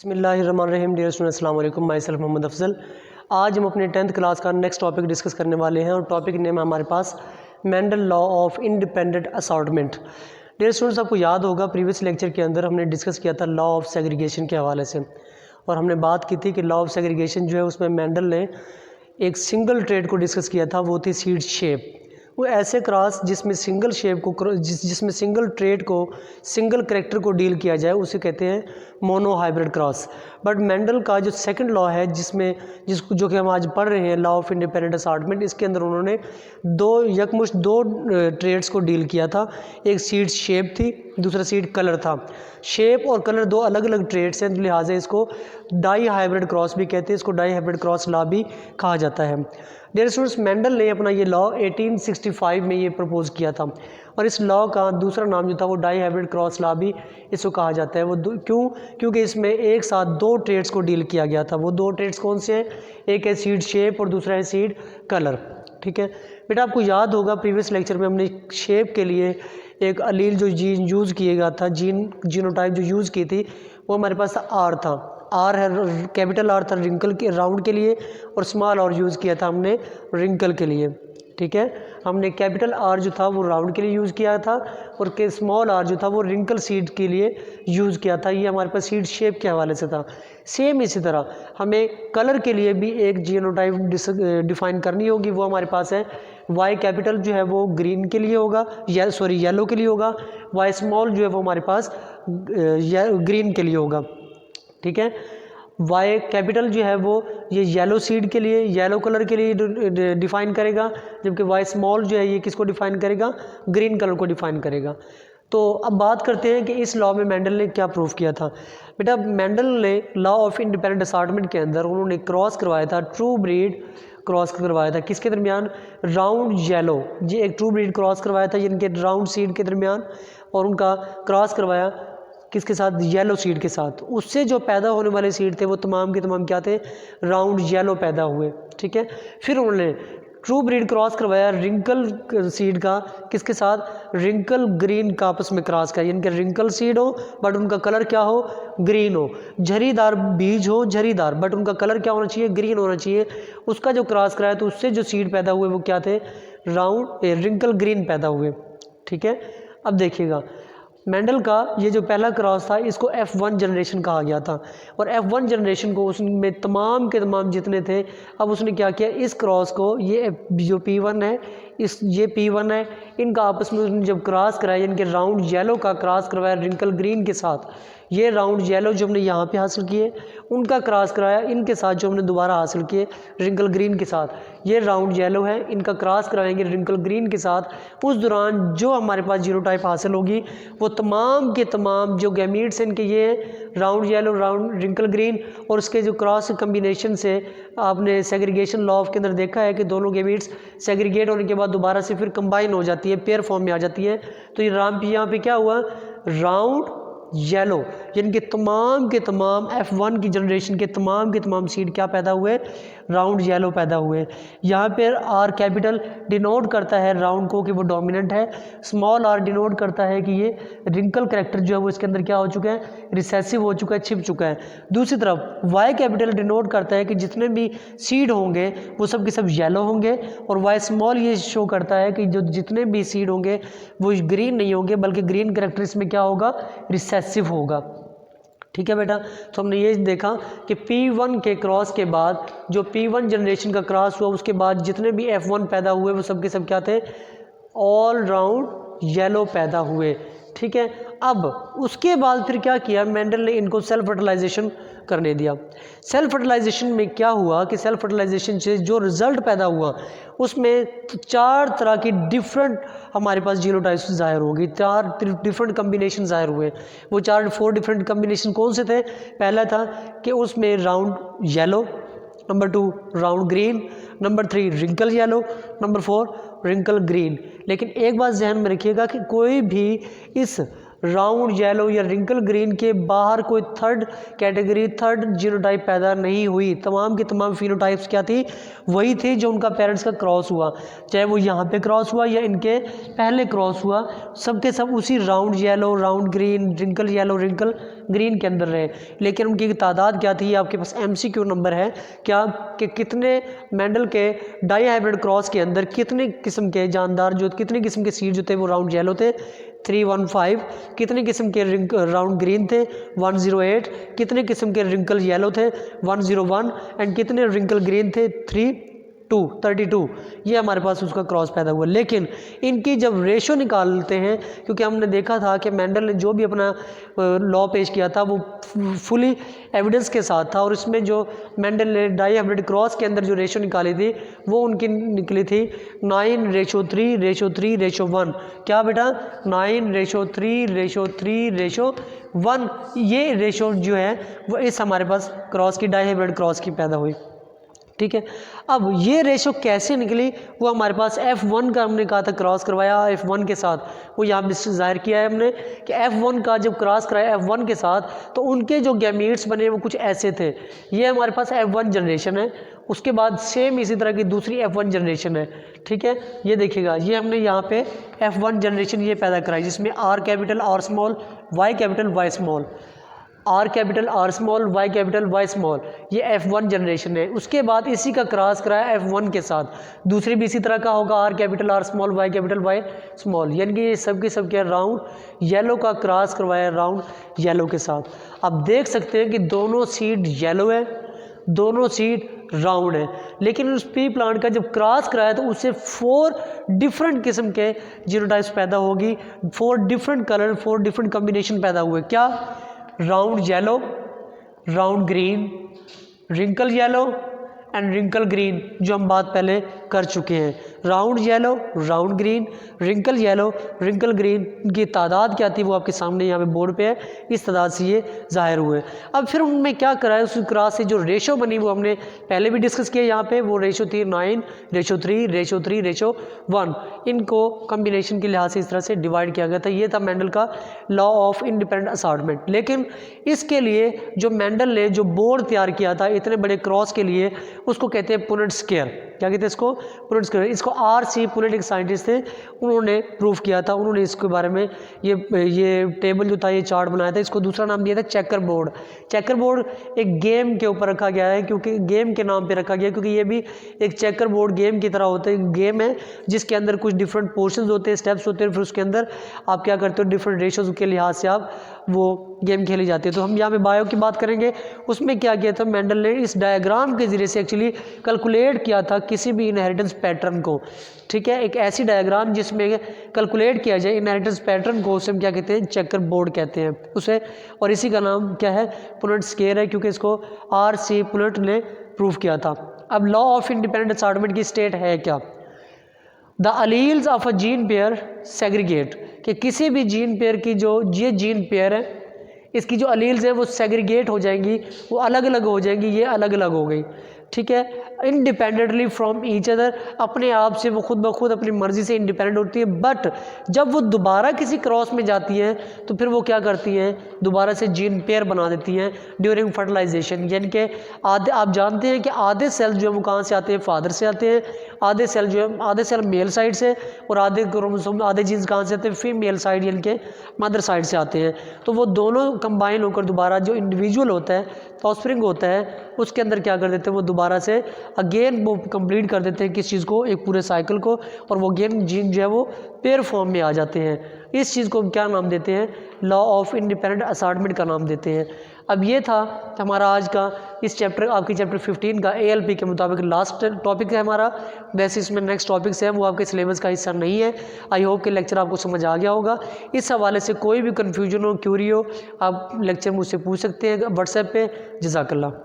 बिस्मिल्लाहिर्रहमानिर्रहीम। Dear students, अस्सलाम वालेकुम। Myself Mohammad Afzal. आज हम अपने 10th क्लास का नेक्स्ट टॉपिक डिस्कस करने वाले हैं और टॉपिक नेम है हमारे पास Mendel law of independent assortment. Dear students, आपको याद होगा प्रीवियस लेक्चर के अंदर हमने डिस्कस किया था लॉ ऑफ सेग्रीगेशन के हवाले से, और हमने बात की थी कि लॉ ऑफ सेग्रीगेशन जो है उसमें मेंडल ने एक सिंगल ट्रेड को डिस्कस किया था, वो थी सीड शेप। वो ऐसे क्रॉस जिसमें सिंगल शेप को जिसमें सिंगल ट्रेड को सिंगल करेक्टर को डील किया जाए उसे कहते हैं mono hybrid cross. But Mendel का जो सेकंड लॉ है जिसको जो कि हम आज पढ़ रहे हैं, लॉ ऑफ इंडिपेंडेंट असॉर्टमेंट, इसके अंदर उन्होंने यकमुश्त दो ट्रेड्स को डील किया था। एक सीड शेप थी, दूसरा सीड कलर था। शेप और कलर दो अलग अलग ट्रेड्स हैं, लिहाजा इसको डाई हाइब्रिड क्रॉस भी कहते हैं, इसको डाई हाइब्रिड क्रॉस लॉ भी कहा जाता है। डियर स्टूडेंट्स, मेंडल ने अपना ये लॉ 1865 में ये प्रपोज किया था, और इस लॉ का दूसरा नाम जो था वो डाई हाइब्रिड क्रॉस लॉ भी इसको कहा जाता है। वो क्योंकि इसमें एक साथ दो ट्रेड्स को डील किया गया था। वो दो ट्रेड्स कौन से हैं? एक है सीड शेप और दूसरा है सीड कलर। ठीक है बेटा, आपको याद होगा प्रीवियस लेक्चर में हमने शेप के लिए एक अलील जो जीन यूज़ किया गया था, जीनोटाइप जो यूज़ की थी, वो हमारे पास आर था। आर है, कैपिटल आर था रिंकल के राउंड के लिए, और स्मॉल आर यूज़ किया था हमने रिंकल के लिए। ठीक है, हमने कैपिटल आर जो था वो राउंड के लिए यूज़ किया था, और के स्मॉल आर जो था वो रिंकल सीड के लिए यूज़ किया था। ये हमारे पास सीड शेप के हवाले से था। सेम इसी तरह हमें कलर के लिए भी एक जीनोटाइप डिफाइन करनी होगी। वो हमारे पास है वाई कैपिटल जो है वो ग्रीन के लिए होगा, येलो के लिए होगा। वाई स्मॉल जो है वो हमारे पास ग्रीन के लिए होगा। ठीक है, वाई कैपिटल जो है वो ये येलो सीड के लिए, येलो कलर के लिए डिफ़ाइन करेगा, जबकि वाई स्मॉल जो है ये किसको डिफ़ाइन करेगा? ग्रीन कलर को डिफ़ाइन करेगा। तो अब बात करते हैं कि इस लॉ में मेंडल ने क्या प्रूफ किया था। बेटा, मेंडल ने लॉ ऑफ इंडिपेंडेंट असॉर्टमेंट के अंदर उन्होंने क्रॉस करवाया था, ट्रू ब्रीड क्रॉस करवाया था। किसके दरमियान? राउंड येलो, ये एक ट्रू ब्रीड क्रॉस करवाया था इनके राउंड सीड के दरमियान, और उनका क्रॉस करवाया किसके साथ? येलो सीड के साथ। उससे जो पैदा होने वाले सीड थे वो तमाम के तमाम क्या थे? राउंड येलो पैदा हुए। ठीक है, फिर उन्होंने ट्रू ब्रीड क्रॉस करवाया रिंकल सीड का किसके साथ? रिंकल ग्रीन का आपस में क्रॉस किया, यानी कि रिंकल सीड हो बट उनका कलर क्या हो? ग्रीन हो। झरीदार बीज हो, झरीदार, बट उनका कलर क्या होना चाहिए? ग्रीन होना चाहिए। उसका जो क्रॉस कराया तो उससे जो सीड पैदा हुए वो क्या थे? राउंड रिंकल ग्रीन पैदा हुए। ठीक है, अब देखिएगा मेंडल का ये जो पहला क्रॉस था इसको F1 जनरेशन कहा गया था, और F1 जनरेशन को उसमें तमाम के तमाम जितने थे, अब उसने क्या किया? इस क्रॉस को, ये जो P1 है, ये P1 है, इनका आपस में उसने जब क्रॉस कराया, इनके राउंड येलो का क्रॉस करवाया रिंकल ग्रीन के साथ, ये राउंड येलो जो हमने यहाँ पे हासिल किए उनका क्रॉस कराया इनके साथ जो हमने दोबारा हासिल किए रिंकल ग्रीन के साथ, ये राउंड येलो है, इनका क्रॉस कराएंगे रिंकल ग्रीन के साथ। उस दौरान जो हमारे पास जीनोटाइप हासिल होगी वो तमाम के तमाम जो गैमीट्स इनके ये हैं, round yellow, round wrinkle green, और उसके जो क्रॉस कम्बिनेशन से आपने सेग्रीगेशन लॉ के अंदर देखा है कि दोनों गैमीट्स सेग्रीगेट होने के बाद दोबारा से फिर कंबाइन हो जाती है, पेयर फॉर्म में आ जाती है। तो ये यहाँ पे क्या हुआ? राउंड येलो, यानी कि तमाम के तमाम F1 की जनरेशन के तमाम सीड क्या पैदा हुए? राउंड येलो पैदा हुए। यहाँ पर आर कैपिटल डिनोट करता है राउंड को कि वो डोमिनेंट है, स्मॉल आर डिनोट करता है कि ये रिंकल करेक्टर जो है वो इसके अंदर क्या हो चुका है? रिसेसिव हो चुका है, छिप चुका है। दूसरी तरफ वाई कैपिटल डिनोट करता है कि जितने भी सीड होंगे वो सब के सब येलो होंगे, और वाई स्मॉल ये शो करता है कि जो जितने भी सीड होंगे वो ग्रीन नहीं होंगे, बल्कि ग्रीन करेक्टर इसमें क्या होगा? रिसेसिव होगा। ठीक है बेटा, तो हमने ये देखा कि P1 के क्रॉस के बाद जो P1 जनरेशन का क्रॉस हुआ उसके बाद जितने भी F1 पैदा हुए वो सब के सब क्या थे? ऑल राउंड येलो पैदा हुए। ठीक है, अब उसके बाद फिर क्या किया? मेंडल ने इनको सेल्फ फर्टिलाइजेशन करने दिया। सेल्फ फर्टिलाइजेशन में क्या हुआ कि सेल्फ फर्टिलाइजेशन से जो रिज़ल्ट पैदा हुआ उसमें 4 तरह की डिफरेंट हमारे पास जीनोटाइप्स ज़ाहिर हो गई, 4 डिफरेंट कम्बिनेशन ज़ाहिर हुए। वो 4 डिफरेंट कम्बिनेशन कौन से थे? पहला था कि उसमें round yellow, number 2 round green, number 3 wrinkle yellow, number 4 wrinkle green. लेकिन एक बात जहन में रखिएगा कि कोई भी इस राउंड येलो या रिंकल ग्रीन के बाहर कोई थर्ड कैटेगरी, थर्ड जीनोटाइप पैदा नहीं हुई। तमाम के तमाम फिनोटाइप्स क्या थी, वही थे जो उनका पेरेंट्स का क्रॉस हुआ, चाहे वो यहाँ पे क्रॉस हुआ या इनके पहले क्रॉस हुआ, सब के सब उसी round yellow, round green, wrinkle yellow, wrinkle green के अंदर रहे। लेकिन उनकी तादाद क्या थी, आपके पास MCQ नंबर है क्या कि कितने मेंडल के डाई हाइब्रिड क्रॉस के अंदर कितने किस्म के जानदार जो कितने किस्म के सीड जो थे वो राउंड येलो थे 315, कितने किस्म के राउंड ग्रीन थे 108, कितने किस्म के रिंकल येलो थे 101 एंड कितने रिंकल ग्रीन थे 32। ये हमारे पास उसका क्रॉस पैदा हुआ। लेकिन इनकी जब रेशो निकालते हैं, क्योंकि हमने देखा था कि मेंडल ने जो भी अपना लॉ पेश किया था वो फुली एविडेंस के साथ था, और इसमें जो मेंडल ने डाई हाइब्रिड क्रॉस के अंदर जो रेशो निकाली थी वो उनकी निकली थी 9:3:1। क्या बेटा, 9:3:1। ये रेशो जो है वो इस हमारे पास क्रॉस की, डाई हाइब्रिड क्रॉस की पैदा हुई। ठीक है, अब ये रेशो कैसे निकली, वो हमारे पास F1 का हमने कहा था क्रॉस करवाया F1 के साथ, वो यहाँ पे जाहिर किया है हमने कि F1 का जब क्रॉस कराया F1 के साथ तो उनके जो गैमीट्स बने वो कुछ ऐसे थे। ये हमारे पास F1 जनरेशन है, उसके बाद सेम इसी तरह की दूसरी F1 जनरेशन है। ठीक है, ये देखिएगा, ये हमने यहाँ पे F1 जनरेशन ये पैदा कराई जिसमें R capital R small, Y capital Y small, R capital R small, Y capital Y small, ये F1 जनरेशन है। उसके बाद इसी का क्रॉस कराया F1 के साथ, दूसरी भी इसी तरह का होगा R capital R small, Y capital Y small, यानी कि ये सब के सब क्या राउंड येलो का क्रॉस करवाया राउंड येलो के साथ। अब देख सकते हैं कि दोनों सीड येलो है, दोनों सीड राउंड है, लेकिन उस पी प्लांट का जब क्रॉस कराया तो उससे 4 डिफरेंट किस्म के जीनोटाइप्स पैदा होगी, 4 डिफरेंट कलर, 4 डिफरेंट कॉम्बिनेशन पैदा हुए। क्या, round yellow, round green, wrinkle yellow and wrinkle green, जो हम बात पहले कर चुके हैं। Round yellow, round green, wrinkle yellow, wrinkle green की तादाद क्या थी वो आपके सामने यहाँ पे बोर्ड पे है, इस तादाद से ये जाहिर हुए। अब फिर उनमें क्या करा है, उस क्रॉस से जो रेशो बनी वो हमने पहले भी डिस्कस किया, यहाँ पे वो रेशो थी 9:3:3:1। इनको कम्बिनेशन के लिहाज से इस तरह से डिवाइड किया गया था। ये था मेंडल का लॉ ऑफ इंडिपेंडेंट असॉर्टमेंट। लेकिन इसके लिए जो मेंडल ने जो बोर्ड तैयार किया था इतने बड़े क्रॉस के लिए, उसको कहते हैं पुनेट स्क्वायर। क्या कहते हैं इसको, पुनेट स्क्वायर। इसको R.C. पुनेट एक साइंटिस्ट थे, उन्होंने प्रूफ किया था, उन्होंने इसके बारे में ये टेबल जो था, ये चार्ट बनाया था। इसको दूसरा नाम दिया था चेकर बोर्ड। चेकर बोर्ड एक गेम के ऊपर रखा गया है, क्योंकि गेम के नाम पे रखा गया, क्योंकि ये भी एक चेकर बोर्ड गेम की तरह होता है। गेम है जिसके अंदर कुछ डिफरेंट पोर्शंस होते हैं, स्टेप्स होते हैं, फिर उसके अंदर आप क्या करते हो, डिफरेंट रेशोज के लिहाज से आप वो गेम खेली जाती है। तो हम यहाँ पे बायो की बात करेंगे। उसमें क्या किया था मेंडल ने, इस डायग्राम के ज़रिए से एक्चुअली कैलकुलेट किया था किसी भी इनहेरिटेंस पैटर्न को। ठीक है, एक ऐसी डायग्राम जिसमें कैलकुलेट किया जाए इनहेरिटेंस पैटर्न को, उसे हम क्या कहते हैं, चेकर बोर्ड कहते हैं उसे। और इसी का नाम क्या है, पुनेट स्क्वायर है, क्योंकि इसको R.C. पुनेट ने प्रूफ किया था। अब लॉ ऑफ इंडिपेंडेंट असॉर्टमेंट की स्टेट है क्या, the alleles of a gene pair segregate, कि किसी भी जीन पेयर की जो ये जीन पेयर है इसकी जो अलील्स है वो सेग्रीगेट हो जाएंगी, वो अलग अलग हो जाएंगी, ये अलग अलग हो गई। ठीक है, इंडिपेंडेंटली फ्रॉम ईच अदर, अपने आप से वो खुद ब खुद अपनी मर्जी से इंडिपेंडेंट होती है। बट जब वो दोबारा किसी क्रॉस में जाती हैं तो फिर वो क्या करती हैं, दोबारा से जीन पेयर बना देती हैं ड्यूरिंग फर्टिलाइजेशन। यानी कि आधे, आप जानते हैं कि आधे सेल जो है वो कहाँ से आते हैं, फादर से आते हैं, आधे सेल जो है, आधे सेल मेल साइड से, और आधे क्रोमोसोम, आधे जीन्स कहाँ से आते हैं, फीमेल साइड यानी कि मदर साइड से आते हैं। तो वो दोनों कंबाइन होकर दोबारा जो इंडिविजुअल होता है, ऑफस्प्रिंग होता है, उसके अंदर क्या कर देते हैं, वो दोबारा से अगेन वो कंप्लीट कर देते हैं किस चीज़ को, एक पूरे साइकिल को, और वो अगेन जीन जो है वो पेयर फॉर्म में आ जाते हैं। इस चीज़ को हम क्या नाम देते हैं, लॉ ऑफ इंडिपेंडेंट असॉर्टमेंट का नाम देते हैं। अब ये था हमारा आज का इस चैप्टर, आपकी चैप्टर 15 का ALP के मुताबिक लास्ट टॉपिक है हमारा। वैसे इसमें नेक्स्ट टॉपिक्स हैं वो आपके सिलेबस का हिस्सा नहीं है। आई होप कि लेक्चर आपको समझ आ गया होगा। इस हवाले से कोई भी कन्फ्यूजन हो, क्यूरी हो, आप लेक्चर मुझसे पूछ सकते हैं व्हाट्सएप पे। जज़ाकल्लाह।